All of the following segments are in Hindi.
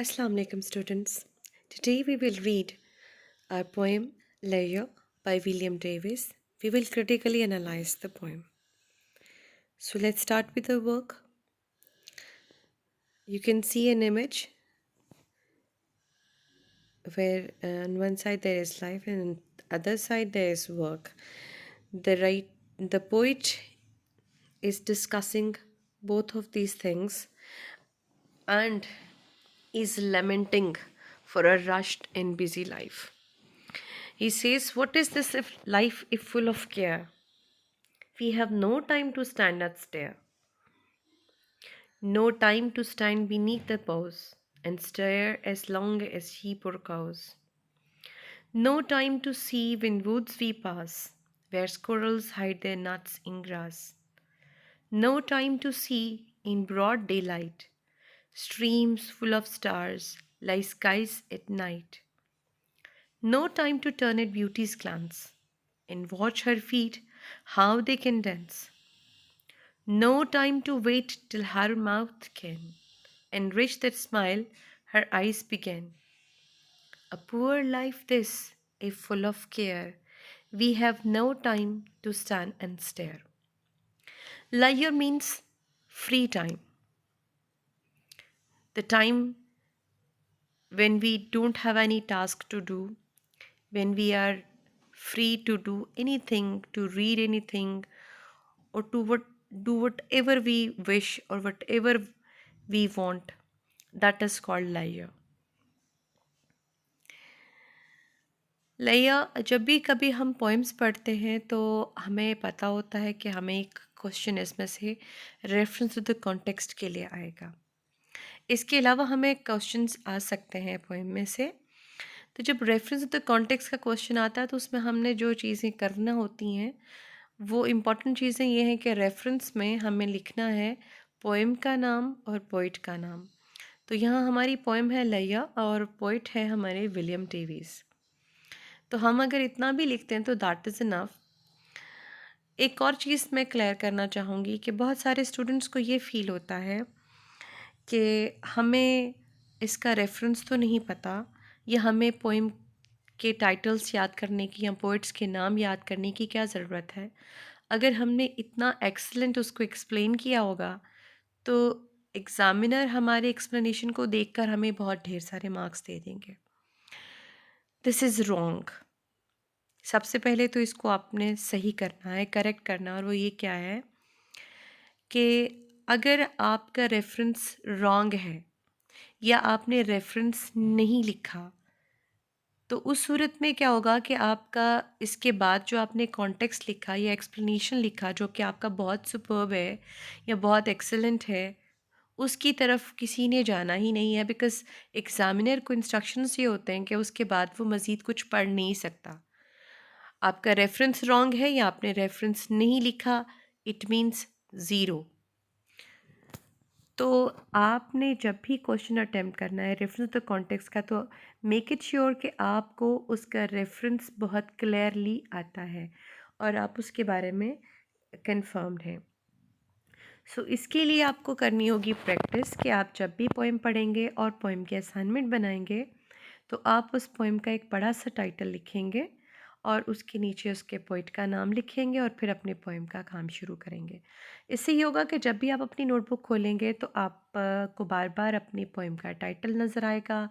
Assalamu alaikum students. Today we will read our poem Layer by William Davis. We will critically analyze the poem. So let's start with the work. You can see an image where on one side there is life and on the other side there is work. The poet is discussing both of these things and is lamenting for a rushed and busy life. He says, "What is this if life if full of care? We have no time to stand and stare, no time to stand beneath the boughs and stare as long as sheep or cows. No time to see when woods we pass, where squirrels hide their nuts in grass. No time to see in broad daylight, streams full of stars lie skies at night. No time to turn at beauty's glance and watch her feet how they can dance. No time to wait till her mouth can enrich that smile her eyes began. A poor life this, if full of care, we have no time to stand and stare. Leisure means free time, the time when we don't have any task to do, when we are free to do anything, to read anything, or do whatever we wish or whatever we want. That is called leisure. लैया जब भी कभी हम पोएम्स पढ़ते हैं तो हमें पता होता है कि हमें एक क्वेश्चन इसमें से रेफरेंस टू द कॉन्टेक्स्ट के लिए आएगा। इसके अलावा हमें क्वेश्चंस आ सकते हैं पोएम में से। तो जब रेफरेंस टू द कॉन्टेक्स्ट का क्वेश्चन आता है तो उसमें हमने जो चीज़ें करना होती हैं वो इम्पॉर्टेंट चीज़ें ये हैं कि रेफरेंस में हमें लिखना है पोएम का नाम और पोइट का नाम। तो यहाँ हमारी पोएम है लैया और पोइट है हमारे विलियम डेविस। तो हम अगर इतना भी लिखते हैं तो दैट इज़ इनफ। एक और चीज़ मैं क्लियर करना चाहूँगी कि बहुत सारे स्टूडेंट्स को ये फ़ील होता है कि हमें इसका रेफरेंस तो नहीं पता या हमें पोइम के टाइटल्स याद करने की या पोइट्स के नाम याद करने की क्या ज़रूरत है। अगर हमने इतना एक्सीलेंट उसको एक्सप्लेन किया होगा तो एग्ज़ामिनर हमारे एक्सप्लेनेशन को देखकर हमें बहुत ढेर सारे मार्क्स दे देंगे। This is wrong. सबसे पहले तो इसको आपने सही करना है, करेक्ट करना है और वो ये क्या है कि अगर आपका रेफरेंस रॉन्ग है या आपने रेफरेंस नहीं लिखा तो उस सूरत में क्या होगा कि आपका इसके बाद जो आपने कॉन्टेक्स्ट लिखा या एक्सप्लेनेशन लिखा जो कि आपका बहुत सुपर्ब है या बहुत एक्सीलेंट है उसकी तरफ किसी ने जाना ही नहीं है बिकॉज़ एग्ज़ामिनर को इंस्ट्रक्शंस ये होते हैं कि उसके बाद वो मज़ीद कुछ पढ़ नहीं सकता। आपका रेफरेंस रॉन्ग है या आपने रेफरेंस नहीं लिखा, इट मीन्स ज़ीरो। तो आपने जब भी क्वेश्चन अटेम्प्ट करना है रेफरेंस द कॉन्टेक्स्ट का तो मेक इट श्योर कि आपको उसका रेफरेंस बहुत क्लियरली आता है और आप उसके बारे में कंफर्म्ड हैं। सो इसके लिए आपको करनी होगी प्रैक्टिस कि आप जब भी पोएम पढ़ेंगे और पोएम के असाइनमेंट बनाएंगे तो आप उस पोएम का एक बड़ा सा टाइटल लिखेंगे और उसके नीचे उसके पोइट का नाम लिखेंगे और फिर अपने पोएम का काम शुरू करेंगे। इससे ये होगा कि जब भी आप अपनी नोटबुक खोलेंगे तो आप को बार बार अपनी पोएम का टाइटल नज़र आएगा,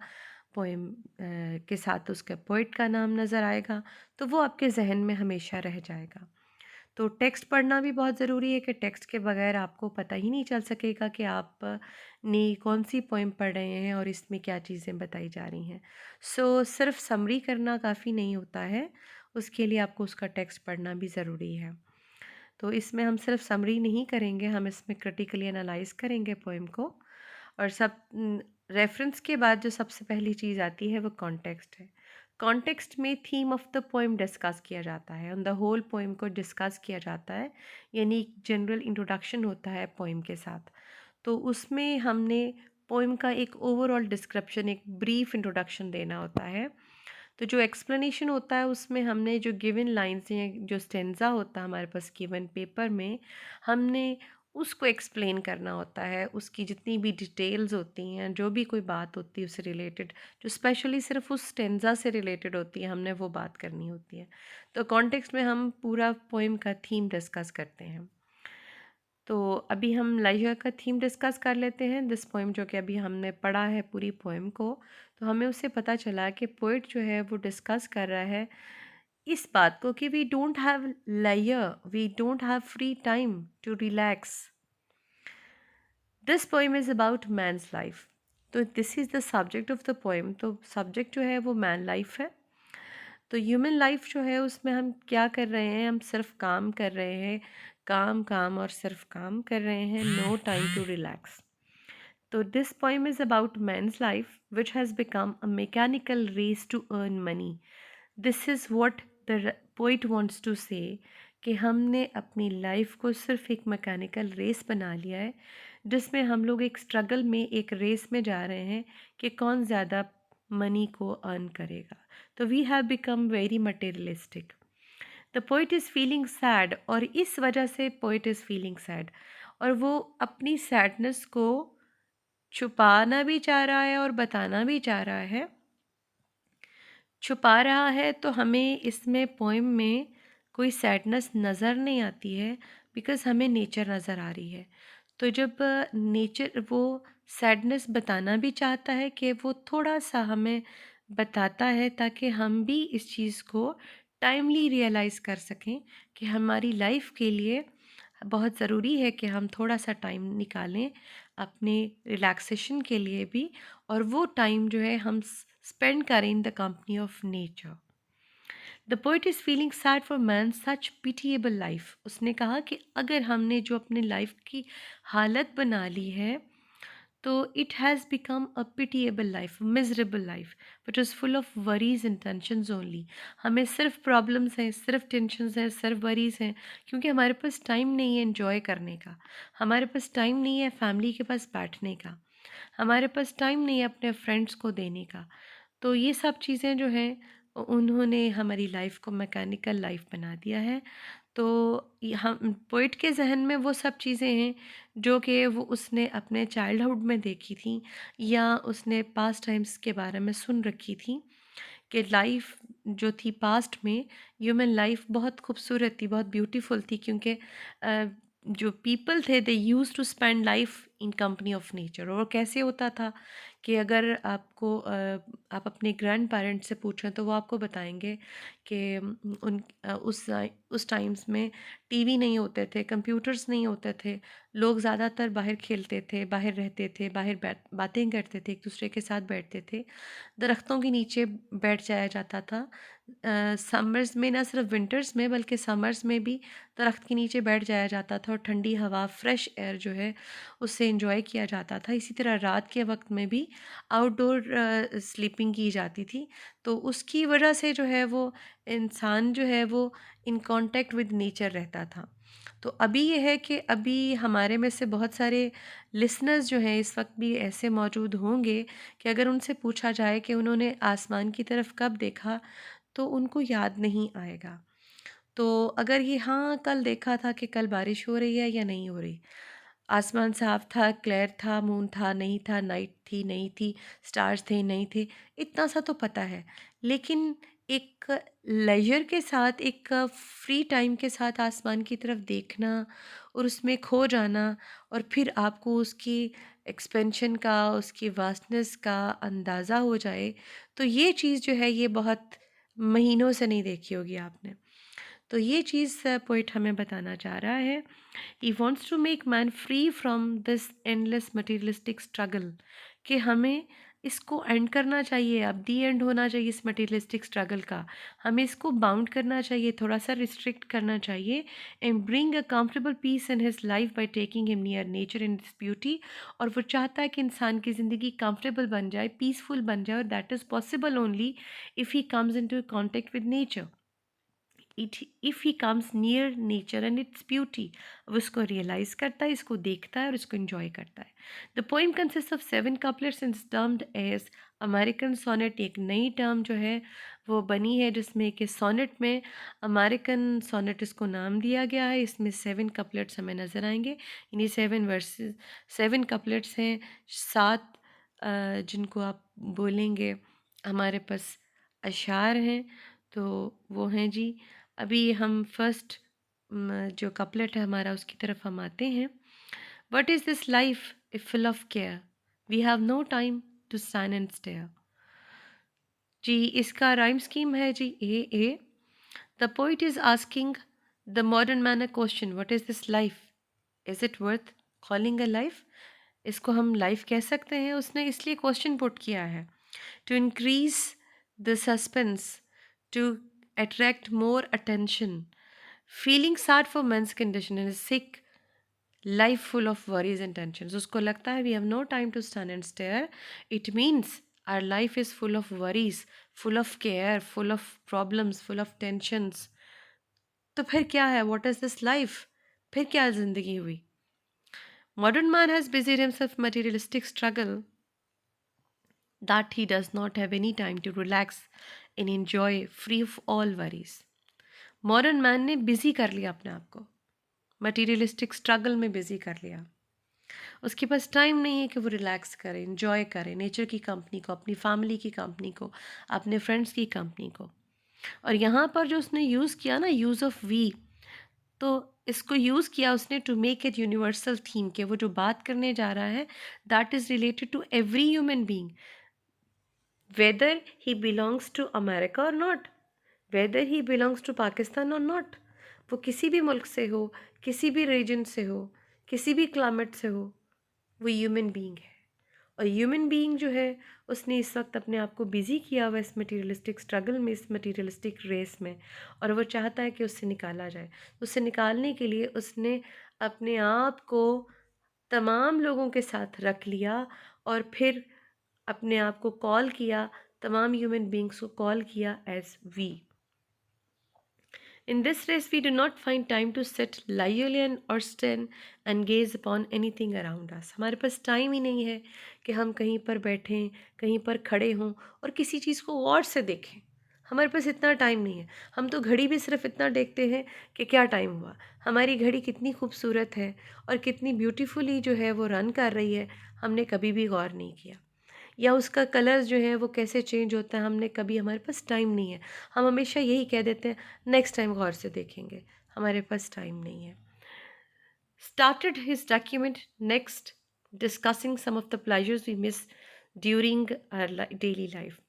पोएम के साथ उसके पोइट का नाम नज़र आएगा, तो वो आपके जहन में हमेशा रह जाएगा। तो टेक्स्ट पढ़ना भी बहुत ज़रूरी है कि टेक्स्ट के बगैर आपको पता ही नहीं चल सकेगा कि आप ने कौन सी पोएम पढ़ रहे हैं और इसमें क्या चीज़ें बताई जा रही हैं। सो सिर्फ समरी करना काफ़ी नहीं होता है, उसके लिए आपको उसका टेक्स्ट पढ़ना भी ज़रूरी है। तो इसमें हम सिर्फ समरी नहीं करेंगे, हम इसमें क्रिटिकली एनालाइज़ करेंगे पोएम को और रेफ़रेंस के बाद जो सबसे पहली चीज़ आती है वो कॉन्टेक्स्ट है। कॉन्टेक्स्ट में theme of the poem discuss किया जाता है, ऑन द होल पोएम को डिस्कस किया जाता है, यानी जनरल इंट्रोडक्शन होता है पोएम के साथ। तो उसमें हमने पोएम का एक ओवरऑल डिस्क्रिप्शन, एक ब्रीफ इंट्रोडक्शन देना होता है। तो जो एक्सप्लेनेशन होता है उसमें हमने जो गिवन लाइन्स हैं, जो स्टेंजा होता है हमारे पास गिवन पेपर में, हमने उसको एक्सप्लेन करना होता है, उसकी जितनी भी डिटेल्स होती हैं, जो भी कोई बात होती है उससे रिलेटेड, जो स्पेशली सिर्फ उस स्टेंजा से रिलेटेड होती है, हमने वो बात करनी होती है। तो कॉन्टेक्स्ट में हम पूरा पोएम का थीम डिस्कस करते हैं। तो अभी हम लाइजा का थीम डिस्कस कर लेते हैं। दिस पोएम जो कि अभी हमने पढ़ा है पूरी पोएम को, तो हमें उससे पता चला कि पोइट जो है वो डिस्कस कर रहा है इस बात को कि वी डोंट हैव लाइयर, we don't have free time to relax. This poem is about man's life. तो this is the subject of the poem. तो सब्जेक्ट जो है वो मैन लाइफ है। तो ह्यूमन लाइफ जो है उसमें हम क्या कर रहे हैं, हम सिर्फ काम कर रहे हैं, काम काम और सिर्फ काम कर रहे हैं, नो टाइम टू रिलैक्स। तो this poem is about man's life which has become a mechanical race to earn money. This is what the poet wants to say कि हमने अपनी लाइफ को सिर्फ एक मैकेनिकल रेस बना लिया है, जिसमें हम लोग एक स्ट्रगल में, एक रेस में जा रहे हैं कि कौन ज़्यादा मनी को अर्न करेगा। तो we have become very materialistic. The poet is feeling sad, और इस वजह से पोइट इज़ फीलिंग सैड, और वो अपनी सैडनेस को छुपाना भी चाह रहा है और बताना भी चाह रहा है। छुपा रहा है तो हमें इसमें पोएम में कोई सैडनेस नज़र नहीं आती है, बिकॉज़ हमें नेचर नज़र आ रही है। तो जब नेचर वो सैडनेस बताना भी चाहता है कि वो थोड़ा-सा हमें बताता है, ताकि हम भी इस चीज़ को टाइमली रियलाइज़ कर सकें कि हमारी लाइफ़ के लिए बहुत ज़रूरी है कि हम थोड़ा-सा टाइम निकालें अपने रिलैक्सेशन के लिए भी, और वो टाइम जो है हम स्पेंड करें इन the company of nature. The poet is feeling sad for man such pitiable life. उसने कहा कि अगर हमने जो अपनी लाइफ की हालत बना ली है, तो it has become a pitiable life, miserable life, which is full of worries and tensions only. हमें सिर्फ प्रॉब्लम्स हैं, सिर्फ टेंशंस हैं, सिर्फ वरीज हैं, क्योंकि हमारे पास टाइम नहीं है एंजॉय करने का, हमारे पास टाइम नहीं है फैमिली के पास बैठने का, हमारे पास टाइम नहीं है अपने फ्रेंड्स को देने का। तो ये सब चीज़ें जो हैं उन्होंने हमारी लाइफ को मैकेनिकल लाइफ बना दिया है। तो हम पोइट के जहन में वो सब चीज़ें हैं जो कि वो उसने अपने चाइल्डहुड में देखी थी, या उसने पास्ट टाइम्स के बारे में सुन रखी थी कि लाइफ जो थी पास्ट में, ह्यूमन लाइफ बहुत खूबसूरत थी, बहुत ब्यूटीफुल थी, क्योंकि जो पीपल थे they use to spend life in company of nature. और कैसे होता था कि अगर आपको आप अपने ग्रैंड पेरेंट्स से पूछें तो वो आपको बताएंगे कि उस टाइम्स में टीवी नहीं होते थे, कंप्यूटर्स नहीं होते थे, लोग ज़्यादातर बाहर खेलते थे, बाहर रहते थे, बाहर बातें करते थे, एक दूसरे के साथ बैठते थे, दरख्तों के नीचे बैठ जाया जाता था। समर्स में, ना सिर्फ विंटर्स में बल्कि समर्स में भी दरख्त के नीचे बैठ जाया जाता था और ठंडी हवा, फ्रेश एयर जो है उससे एंजॉय किया जाता था। इसी तरह रात के वक्त में भी आउटडोर स्लीपिंग की जाती थी। तो उसकी वजह से जो है वो इंसान जो है वो इन कांटेक्ट विद नेचर रहता था। तो अभी ये है कि अभी हमारे में से बहुत सारे लिसनर्स जो हैं इस वक्त भी ऐसे मौजूद होंगे कि अगर उनसे पूछा जाए कि उन्होंने आसमान की तरफ कब देखा, तो उनको याद नहीं आएगा। तो अगर ये हाँ, कल देखा था कि कल बारिश हो रही है या नहीं हो रही, आसमान साफ था, क्लियर था, मून था, नहीं था, नाइट थी, नहीं थी, स्टार्स थे, नहीं थे, इतना सा तो पता है। लेकिन एक लेजर के साथ, एक फ्री टाइम के साथ आसमान की तरफ देखना और उसमें खो जाना, और फिर आपको उसकी एक्सपेंशन का, उसकी वास्टनेस का अंदाज़ा हो जाए, तो ये चीज़ जो है ये बहुत महीनों से नहीं देखी होगी आपने। तो ये चीज़ पोइट हमें बताना चाह रहा है। He wants to make man free from this endless materialistic struggle, कि हमें इसको एंड करना चाहिए, अब दी एंड होना चाहिए इस मटीरियलिस्टिक स्ट्रगल का। हमें इसको बाउंड करना चाहिए, थोड़ा सा रिस्ट्रिक्ट करना चाहिए, and bring a comfortable peace in his life by taking him near nature in this beauty. और वो चाहता है कि इंसान की ज़िंदगी कंफर्टेबल बन जाए, पीसफुल बन जाए, और that is possible only if he comes in to contact with nature. If he comes near nature and its beauty, वो उसको रियलाइज करता है, इसको देखता है और इसको एंजॉय करता है। The poem consist of 7 couplets and termed as American sonnet. एक नई टर्म जो है वो बनी है जिसमें कि सोनेट में अमेरिकन सोनेट इसको नाम दिया गया है। इसमें 7 couplets हमें नज़र आएंगे। इन्हीं 7 वर्सेस 7 couplets हैं, 7 जिनको आप बोलेंगे हमारे पास अशार हैं। तो वो हैं जी। अभी हम फर्स्ट जो कपलेट है हमारा उसकी तरफ हम आते हैं। What is this life if full of care, we have no time to stand and stare. जी इसका राइम स्कीम है जी A. The poet is asking the modern man a question, what is this life, is it worth calling a life. इसको हम लाइफ कह सकते हैं, उसने इसलिए क्वेश्चन पुट किया है to increase the suspense, to attract more attention, feeling sad for men's condition and a sick life full of worries and tensions. उसको लगता है we have no time to stand and stare. It means our life is full of worries, full of care, full of problems, full of tensions. तो फिर क्या है, what is this life? फिर क्या जिंदगी हुई? Modern man has busied himself materialistic struggle that he does not have any time to relax and enjoy free of all worries. Modern man ने बिजी कर लिया अपने आप को, मटीरियलिस्टिक स्ट्रगल में बिजी कर लिया। उसके पास टाइम नहीं है कि वो रिलैक्स करे, इंजॉय करे नेचर की कंपनी को, अपनी फैमिली की कंपनी को, अपने फ्रेंड्स की कंपनी को। और यहाँ पर जो उसने यूज़ किया ना, यूज़ ऑफ वी, तो इसको यूज़ किया उसने to make it universal theme के वो जो बात करने जा रहा है that is related to every human being, whether he belongs to America और not, whether he belongs to Pakistan और नॉट। वो किसी भी मुल्क से हो, किसी भी रीजन से हो, किसी भी क्लाइमेट से हो, वो ह्यूमन बीइंग है। और ह्यूमन बीइंग जो है उसने इस वक्त अपने आप को बिज़ी किया हुआ इस मटीरियलिस्टिक स्ट्रगल में, इस मटीरियलिस्टिक रेस में, और वो चाहता है कि उससे निकाला जाए। उससे निकालने के लिए उसने अपने आप को तमाम लोगों के साथ रख लिया और फिर अपने आप को कॉल किया, तमाम ह्यूमन बींग्स को कॉल किया as we. In this race, we do not find time to sit, lie or stand and gaze upon anything around us. हमारे पास टाइम ही नहीं है कि हम कहीं पर बैठें, कहीं पर खड़े हों और किसी चीज़ को गौर से देखें। हमारे पास इतना टाइम नहीं है। हम तो घड़ी भी सिर्फ इतना देखते हैं कि क्या टाइम हुआ। हमारी घड़ी कितनी खूबसूरत है और कितनी ब्यूटीफुली जो है वो रन कर रही है, हमने कभी भी गौर नहीं किया। या उसका कलर जो है वो कैसे चेंज होता है, हमने कभी, हमारे पास टाइम नहीं है। हम हमेशा यही कह देते हैं नेक्स्ट टाइम गौर से देखेंगे, हमारे पास टाइम नहीं है। Started his document next discussing some of the pleasures we miss during our daily life.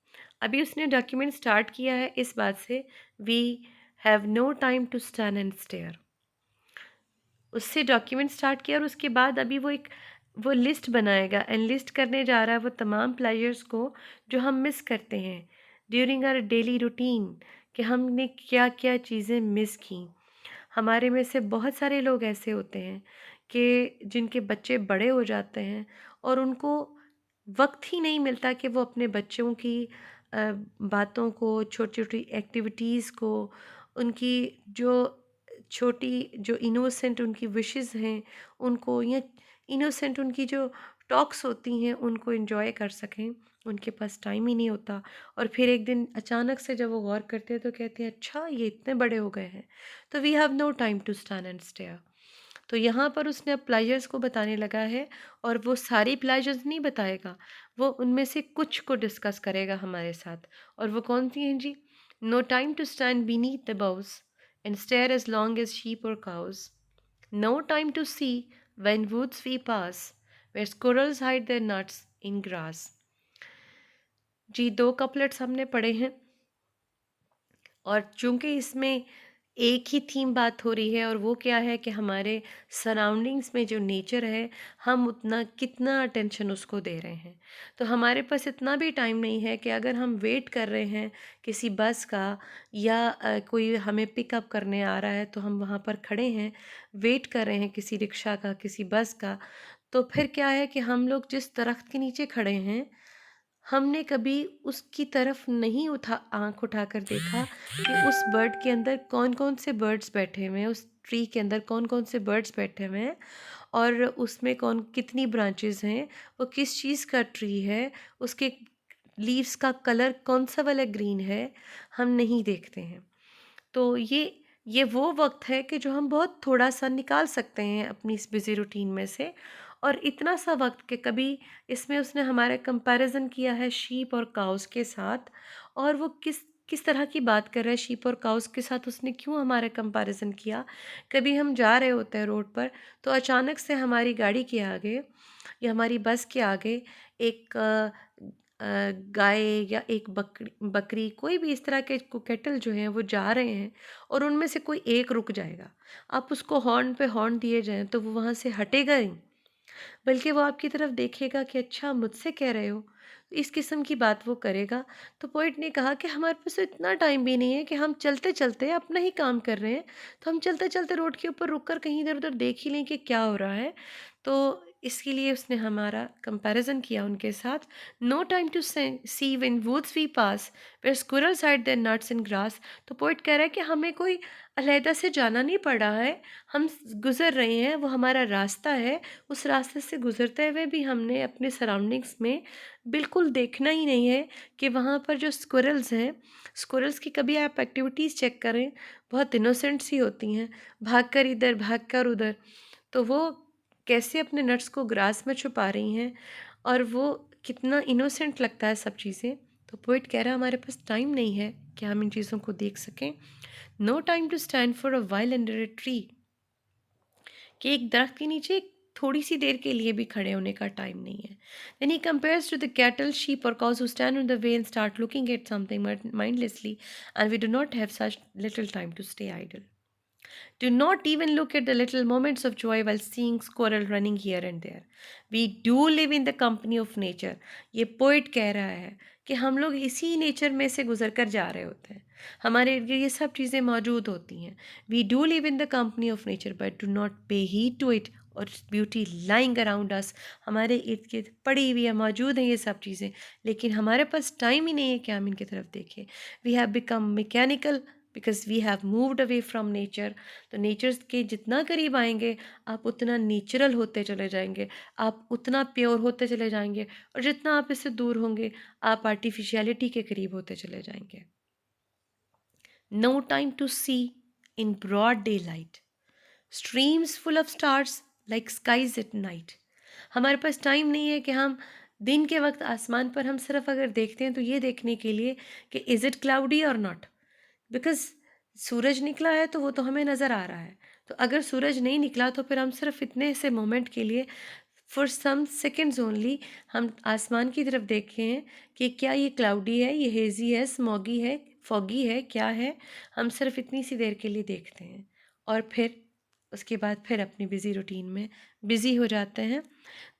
अभी उसने डॉक्यूमेंट स्टार्ट किया है इस बात से we have no time to stand and stare. उससे डॉक्यूमेंट स्टार्ट किया और उसके बाद अभी वो लिस्ट बनाएगा एंड लिस्ट करने जा रहा है वो तमाम प्लेजर्स को जो हम मिस करते हैं ड्यूरिंग आवर डेली रूटीन, कि हमने क्या क्या चीज़ें मिस की। हमारे में से बहुत सारे लोग ऐसे होते हैं कि जिनके बच्चे बड़े हो जाते हैं और उनको वक्त ही नहीं मिलता कि वो अपने बच्चों की बातों को, छोटी छोटी एक्टिविटीज़ को, उनकी जो छोटी जो इनोसेंट उनकी विशेस हैं उनको, या इनोसेंट उनकी जो टॉक्स होती हैं उनको एंजॉय कर सकें। उनके पास टाइम ही नहीं होता। और फिर एक दिन अचानक से जब वो गौर करते हैं तो कहते हैं अच्छा ये इतने बड़े हो गए हैं। तो we have no time to stand and stare. तो यहाँ पर उसने अब प्लेजर्स को बताने लगा है और वो सारी प्लेजर्स नहीं बताएगा, वो उनमें से कुछ को डिस्कस करेगा हमारे साथ। और वो कौन सी हैं जी? No time to stand beneath the boughs and stare as long as sheep or cows. No time to see when woods we pass, where squirrels hide their nuts in grass. जी 2 कपलेट्स हमने पढ़े हैं और चूंकि इसमें एक ही थीम बात हो रही है और वो क्या है कि हमारे सराउंडिंग्स में जो नेचर है हम उतना कितना अटेंशन उसको दे रहे हैं। तो हमारे पास इतना भी टाइम नहीं है कि अगर हम वेट कर रहे हैं किसी बस का या कोई हमें पिकअप करने आ रहा है तो हम वहाँ पर खड़े हैं, वेट कर रहे हैं किसी रिक्शा का, किसी बस का, तो फिर क्या है कि हम लोग जिस दरख्त के नीचे खड़े हैं हमने कभी उसकी तरफ नहीं आँख उठाकर देखा कि उस बर्ड के अंदर कौन-कौन से बर्ड्स बैठे हुए हैं, उस ट्री के अंदर कौन-कौन से बर्ड्स बैठे हुए हैं और उसमें कौन कितनी ब्रांचेज़ हैं, वो किस चीज़ का ट्री है, उसके लीव्स का कलर कौन-सा वाला ग्रीन है, हम नहीं देखते हैं। तो ये वो वक़्त है कि जो हम बहुत थोड़ा-सा निकाल सकते हैं अपनी इस बिज़ी रूटीन में से, और इतना सा वक़्त कि कभी इसमें उसने हमारा कंपैरिज़न किया है शीप और काउज़ के साथ, और वो किस किस तरह की बात कर रहा है शीप और काउज़ के साथ, उसने क्यों हमारा कंपैरिज़न किया। कभी हम जा रहे होते हैं रोड पर, तो अचानक से हमारी गाड़ी के आगे या हमारी बस के आगे एक गाय या एक बकरी बकरी कोई भी इस तरह के कैटल जो हैं वो जा रहे हैं, और उनमें से कोई एक रुक जाएगा। आप उसको हॉर्न पे हॉर्न दिए जाएँ तो वो वहाँ से हटेगा ही, बल्कि वो आपकी तरफ देखेगा कि अच्छा मुझसे कह रहे हो, इस किस्म की बात वो करेगा। तो पोइट ने कहा कि हमारे पास तो इतना टाइम भी नहीं है कि हम चलते-चलते अपना ही काम कर रहे हैं, तो हम चलते-चलते रोड के ऊपर रुक कर कहीं इधर-उधर देख ही लें कि क्या हो रहा है। तो इसके लिए उसने हमारा कंपैरिज़न किया उनके साथ। No time to see when woods we pass where squirrels hide their nuts in grass. तो पोइट कह रहा है कि हमें कोई अलहदा से जाना नहीं पड़ रहा है, हम गुज़र रहे हैं, वो हमारा रास्ता है। उस रास्ते से गुज़रते हुए भी हमने अपने सराउंडिंग्स में बिल्कुल देखना ही नहीं है कि वहाँ पर जो स्क्विरल्स हैं, स्क्विरल्स की कभी आप एक्टिविटीज़ चेक करें, बहुत इनोसेंट सी होती हैं, भागकर इधर, भागकर उधर। तो वो कैसे अपने नट्स को ग्रास में छुपा रही हैं, और वो कितना इनोसेंट लगता है सब चीज़ें। तो पोएट कह रहा है हमारे पास टाइम नहीं है कि हम इन चीज़ों को देख सकें। No time to stand for a while under a tree, कि एक दरख्त के नीचे थोड़ी सी देर के लिए भी खड़े होने का टाइम नहीं है। Then he compares to the cattle sheep और cows who stand on the way and start looking at something mindlessly, and we do not have such little time to stay idle. Do not even look at the little moments of joy while seeing squirrel running here and there. We do live in the company of nature. ये पोइट कह रहा है कि हम लोग इसी नेचर में से गुजर कर जा रहे होते हैं, हमारे इर्द गिर्द ये सब चीज़ें मौजूद होती हैं। We do live in the company of nature but do not pay heed to it, और ब्यूटी लाइंग अराउंड अस, हमारे इर्द गिर्द पड़ी हुई है, मौजूद हैं ये सब चीज़ें, लेकिन हमारे पास टाइम ही नहीं है कि हम इनकी तरफ देखें। We have become mechanical because we have moved away from nature. तो नेचर के जितना करीब आएंगे, आप उतना नेचुरल होते चले जाएंगे, आप उतना प्योर होते चले जाएंगे, और जितना आप इससे दूर होंगे, आप आर्टिफिशियलिटी के करीब होते चले जाएंगे। No time to see in broad daylight, streams full of stars like skies at night. हमारे पास टाइम नहीं है कि हम दिन के वक्त आसमान पर हम सिर्फ अगर देखते हैं तो ये देखने के लिए कि इज़ इट क्लाउडी और नॉट, बिकॉज़ सूरज निकला है तो वो तो हमें नज़र आ रहा है। तो अगर सूरज नहीं निकला तो फिर हम सिर्फ इतने से मोमेंट के लिए, फॉर सम सेकंड्स ओनली, हम आसमान की तरफ देखें कि क्या ये क्लाउडी है, ये हेज़ी है, स्मॉगी है, फॉगी है, क्या है। हम सिर्फ इतनी सी देर के लिए देखते हैं, और फिर उसके बाद फिर अपनी बिज़ी रूटीन में बिज़ी हो जाते हैं।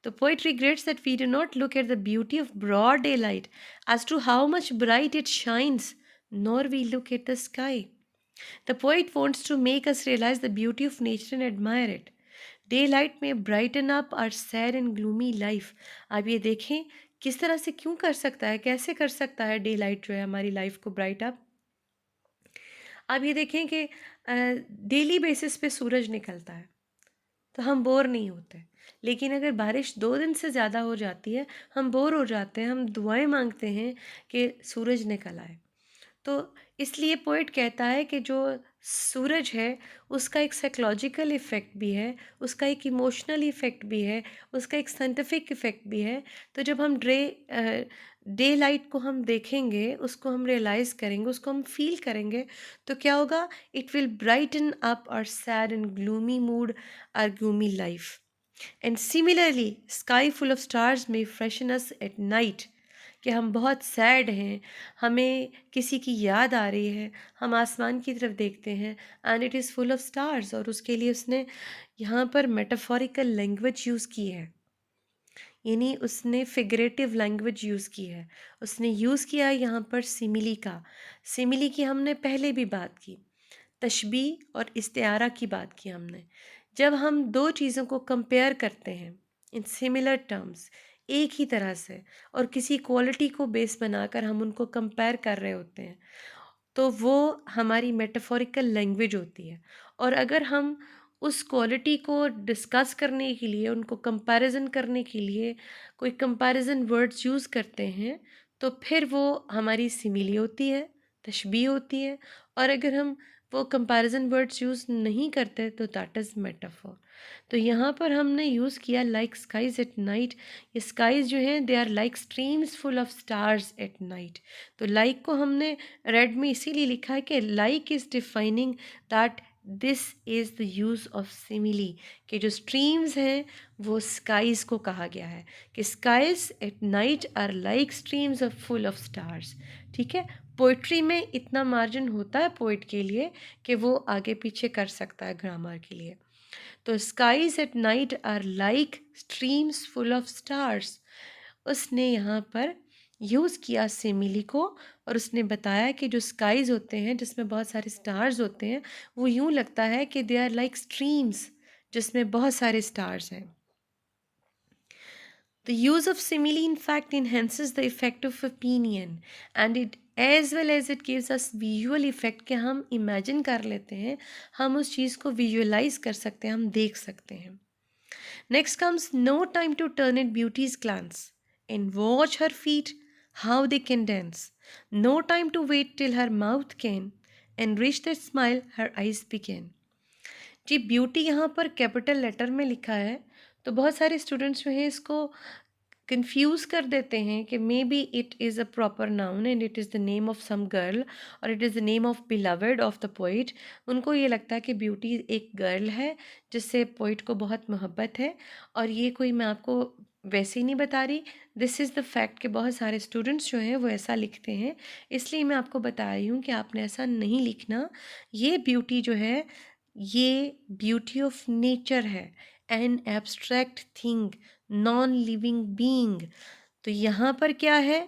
The poet regrets that we do not look at the beauty of broad daylight as to how much bright it shines, nor we look at the sky. The poet wants to make us realize the beauty of nature and admire it. Daylight may brighten up our sad and gloomy life. आप ये देखें किस तरह से क्यों कर सकता है, कैसे कर सकता है डे लाइट जो है हमारी लाइफ को ब्राइट अप। आप ये देखें कि डेली बेसिस पे सूरज निकलता है तो हम बोर नहीं होते, लेकिन अगर बारिश 2 दिन से ज़्यादा हो जाती है, हम बोर हो जाते हैं, हम दुआएं मांगते हैं कि सूरज निकल आए। तो इसलिए पोएट कहता है कि जो सूरज है उसका एक साइकोलॉजिकल इफ़ेक्ट भी है, उसका एक इमोशनल इफ़ेक्ट भी है, उसका एक साइंटिफिक इफ़ेक्ट भी है। तो जब हम डे लाइट को हम देखेंगे, उसको हम रियलाइज़ करेंगे, उसको हम फ़ील करेंगे, तो क्या होगा, it will brighten up our sad and gloomy mood, our gloomy life. And similarly sky full of stars में फ्रेशन अस एट नाइट, कि हम बहुत सैड हैं, हमें किसी की याद आ रही है, हम आसमान की तरफ देखते हैं, and it is full of stars, और उसके लिए उसने यहाँ पर मेटाफोरिकल लैंग्वेज यूज़ की है, यानी उसने फिगरेटिव लैंग्वेज यूज़ की है। उसने यूज़ किया है यहाँ पर सिमिली का। सिमिली की हमने पहले भी बात की, तशबीह और इस्तिआरा की बात की हमने। जब हम दो चीज़ों को कंपेयर करते हैं इन सिमिलर टर्म्स, एक ही तरह से और किसी क्वालिटी को बेस बनाकर हम उनको कंपेयर कर रहे होते हैं, तो वो हमारी मेटाफोरिकल लैंग्वेज होती है। और अगर हम उस क्वालिटी को डिस्कस करने के लिए, उनको कंपैरिजन करने के लिए कोई कंपैरिजन वर्ड्स यूज़ करते हैं, तो फिर वो हमारी सिमिली होती है, तशबीह होती है। और अगर हम वो कंपैरिजन वर्ड्स यूज़ नहीं करते तो दैट इज़ मेटाफोर। तो यहाँ पर हमने यूज़ किया लाइक स्काइज एट नाइट। ये स्काइज जो हैं they are like streams full of stars at night. तो लाइक को हमने रेड में इसीलिए लिखा है कि like is defining that this is the use of simile, कि जो स्ट्रीम्स हैं वो स्काइज को कहा गया है कि skies at night are like streams of full of stars. ठीक है, पोइट्री में इतना मार्जिन होता है पोइट के लिए कि वो आगे पीछे कर सकता है ग्रामर के लिए। तो skies at night are like streams full of stars. उसने यहाँ पर यूज़ किया सिमिली को और उसने बताया कि जो स्काईज होते हैं जिसमें बहुत सारे स्टार्स होते हैं, वो यूँ लगता है कि दे आर लाइक स्ट्रीम्स जिसमें बहुत सारे स्टार्स हैं। The use of simile, in fact, enhances the effect of opinion, and it as well as it gives us visual effect कि हम imagine कर लेते हैं, हम उस चीज़ को visualize कर सकते हैं, हम देख सकते हैं। Next comes no time to turn at beauty's glance and watch her feet how they can dance. No time to wait till her mouth can and reach that smile her eyes begin. Ji beauty यहाँ पर कैपिटल लेटर में लिखा है, तो बहुत सारे स्टूडेंट्स जो हैं इसको कंफ्यूज कर देते हैं कि may be it is a proper noun and it is the name of some girl और it is the name of beloved of the poet. उनको ये लगता है कि ब्यूटी एक गर्ल है जिससे पोइट को बहुत मोहब्बत है, और ये कोई मैं आपको वैसे ही नहीं बता रही, दिस इज़ द फैक्ट कि बहुत सारे स्टूडेंट्स जो हैं वो ऐसा लिखते हैं, इसलिए मैं आपको बता रही हूँ कि आपने ऐसा नहीं लिखना। ये ब्यूटी जो है ये ब्यूटी ऑफ नेचर है, an abstract thing, non living being. तो यहाँ पर क्या है,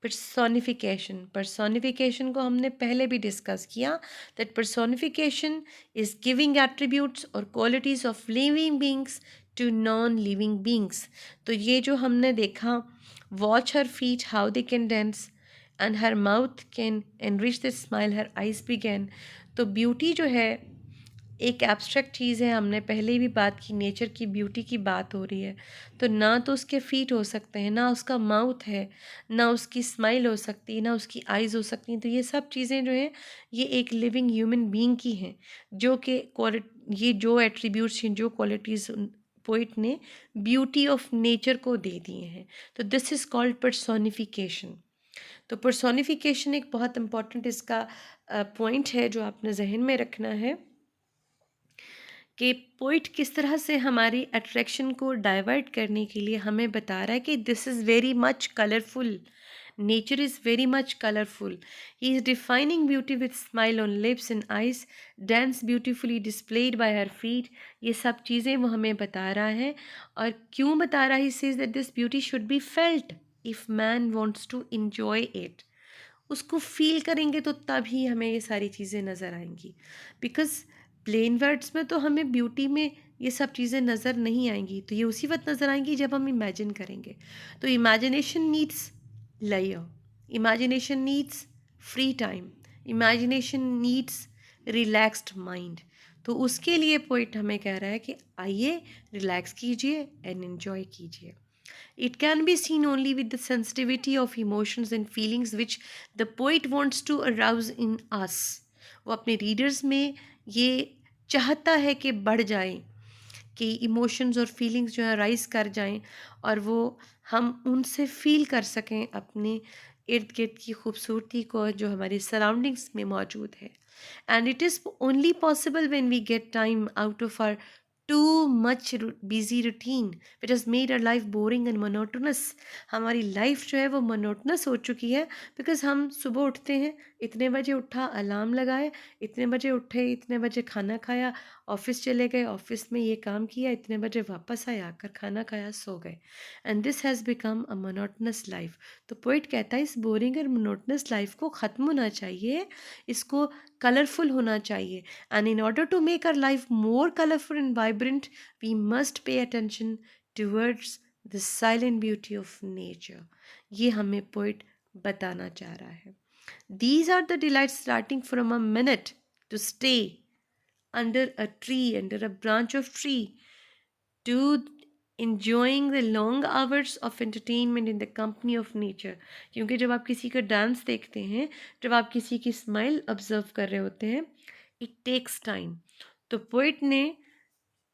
पर्सोनिफिकेशन। पर्सोनिफिकेशन को हमने पहले भी डिस्कस किया, that personification is giving attributes और qualities of living beings to non living beings. तो ये जो हमने देखा, watch her feet how they can dance and her mouth can enrich the smile her eyes began. तो ब्यूटी जो है एक एब्स्ट्रैक्ट चीज़ है, हमने पहले भी बात की, नेचर की ब्यूटी की बात हो रही है। तो ना तो उसके फीट हो सकते हैं, ना उसका माउथ है, ना उसकी स्माइल हो सकती है, ना उसकी आइज़ हो सकती हैं। तो ये सब चीज़ें जो हैं ये एक लिविंग ह्यूमन बीइंग की हैं, जो कि ये जो एट्रीब्यूट्स हैं, जो क्वालिटीज़ पोइट ने ब्यूटी ऑफ नेचर को दे दिए हैं। तो दिस इज़ कॉल्ड पर्सोनिफिकेशन। तो पर्सोनिफिकेशन एक बहुत इंपॉर्टेंट इसका पॉइंट है जो आपने जहन में रखना है कि पोइट किस तरह से हमारी अट्रैक्शन को डाइवर्ट करने के लिए हमें बता रहा है कि this is very much colourful, nature is very much colourful. He is defining beauty with smile on lips and eyes, dance beautifully displayed bye her feet. ये सब चीज़ें वो हमें बता रहा है। और क्यों बता रहा है, he says that this beauty should be felt if man wants to enjoy it. उसको फील करेंगे तो तभी हमें ये सारी चीज़ें नज़र आएंगी। बिकॉज़ प्लेन वर्ड्स में तो हमें ब्यूटी में ये सब चीज़ें नज़र नहीं आएंगी, तो ये उसी वक्त नज़र आएंगी जब हम इमेजिन करेंगे। तो imagination needs layer, imagination needs free time, imagination needs relaxed mind. तो उसके लिए पोइट हमें कह रहा है कि आइए रिलैक्स कीजिए एंड एन्जॉय कीजिए। It can be seen only with the sensitivity of emotions and feelings which the poet wants to arouse in us. वो अपने रीडर्स में ये चाहता है कि बढ़ जाए, कि इमोशंस और फीलिंग्स जो है राइज कर जाएं और वो हम उनसे फील कर सकें अपने इर्द गिर्द की खूबसूरती को जो हमारी सराउंडिंग्स में मौजूद है। And it is only possible when we get time out of our too much busy routine which has made our life boring and monotonous. हमारी लाइफ जो है वो मोनोटोनस हो चुकी है, बिकॉज हम सुबह उठते हैं, इतने बजे उठा, अलार्म लगाए, इतने बजे उठे, इतने बजे खाना खाया, ऑफिस चले गए, ऑफिस में ये काम किया, इतने बजे वापस आए, आकर खाना खाया, सो गए। And this has become a monotonous life. तो पोइट कहता है इस बोरिंग और मोनोटोनस लाइफ को ख़त्म होना चाहिए, इसको कलरफुल होना चाहिए। And in order to make our life more colourful and vibrant we must pay attention towards the silent beauty of nature, ये हमें पोइट बताना चाह रहा है। These are the delights starting from a minute to stay under a tree, under a branch of tree, to enjoying the long hours of entertainment in the company of nature। क्योंकि जब आप किसी का डांस देखते हैं, जब आप किसी की स्माइल ऑब्जर्व कर रहे होते हैं, इट टेक्स टाइम। तो पोइट ने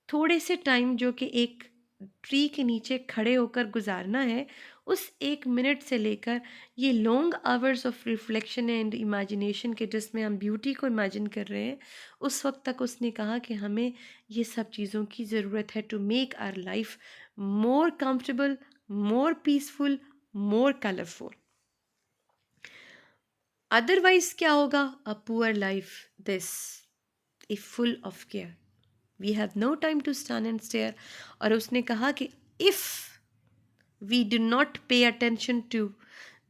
थोड़े से टाइम जो कि एक ट्री के नीचे खड़े होकर गुजारना है, उस 1 मिनट से लेकर ये long hours of reflection and imagination के जिसमें हम ब्यूटी को इमेजिन कर रहे हैं, उस वक्त तक उसने कहा कि हमें ये सब चीज़ों की ज़रूरत है to make our life more comfortable, more peaceful, more colourful. Otherwise क्या होगा? A poor life this if full of care, we have no time to stand and stare. और उसने कहा कि if we do not pay attention to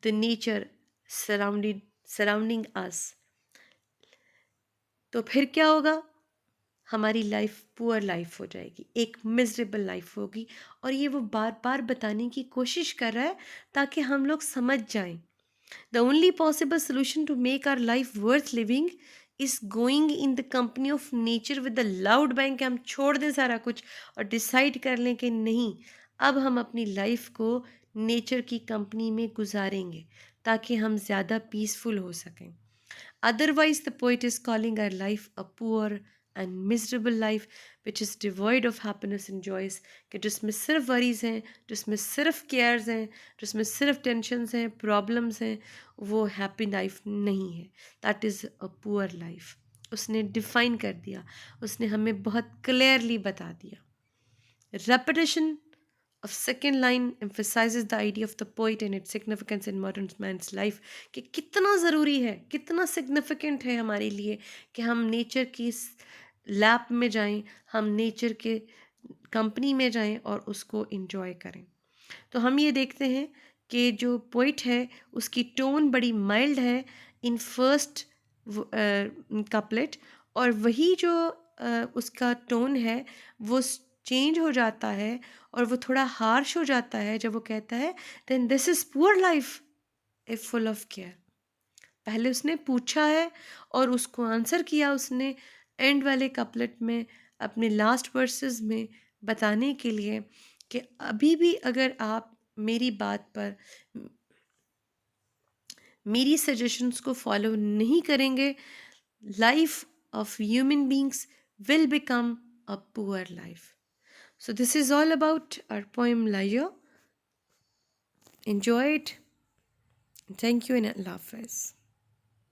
the nature surrounding us, तो फिर क्या होगा? हमारी लाइफ पुअर लाइफ हो जाएगी, एक मिजरेबल लाइफ होगी। और ये वो बार बार बताने की कोशिश कर रहा है ताकि हम लोग समझ जाएं। The only possible solution to make our life worth living is going in the company of nature with a loud bang, कि हम छोड़ दें सारा कुछ और डिसाइड कर लें कि नहीं, अब हम अपनी लाइफ को नेचर की कंपनी में गुजारेंगे ताकि हम ज़्यादा पीसफुल हो सकें। Otherwise, the poet is calling our life a poor and miserable life which is devoid of happiness and joys, कि जिसमें सिर्फ वरीज हैं, जिसमें सिर्फ केयर्स हैं, जिसमें सिर्फ टेंशन्स हैं, प्रॉब्लम्स हैं, वो हैप्पी लाइफ नहीं है। That is a poor life. उसने डिफाइन कर दिया, उसने हमें बहुत क्लियरली बता दिया। Repetition of second line emphasizes the idea of the poet and its significance in modern man's life, कि कितना ज़रूरी है, कितना सिग्निफिकेंट है हमारे लिए कि हम नेचर की लैप में जाएं, हम नेचर के कंपनी में जाएं और उसको इन्जॉय करें। तो हम ये देखते हैं कि जो पोइट है उसकी टोन बड़ी माइल्ड है इन फर्स्ट कपलेट, और वही जो उसका टोन है वो चेंज हो जाता है और वो थोड़ा हार्श हो जाता है जब वो कहता है then this is poor life if full of care. पहले उसने पूछा है और उसको आंसर किया उसने एंड वाले कपलेट में, अपने लास्ट वर्सेस में बताने के लिए कि अभी भी अगर आप मेरी बात पर, मेरी सजेशंस को फॉलो नहीं करेंगे, life of human beings will become a poor life. So this is all about our poem Layo. Enjoy it. Thank you and Allah Hafiz.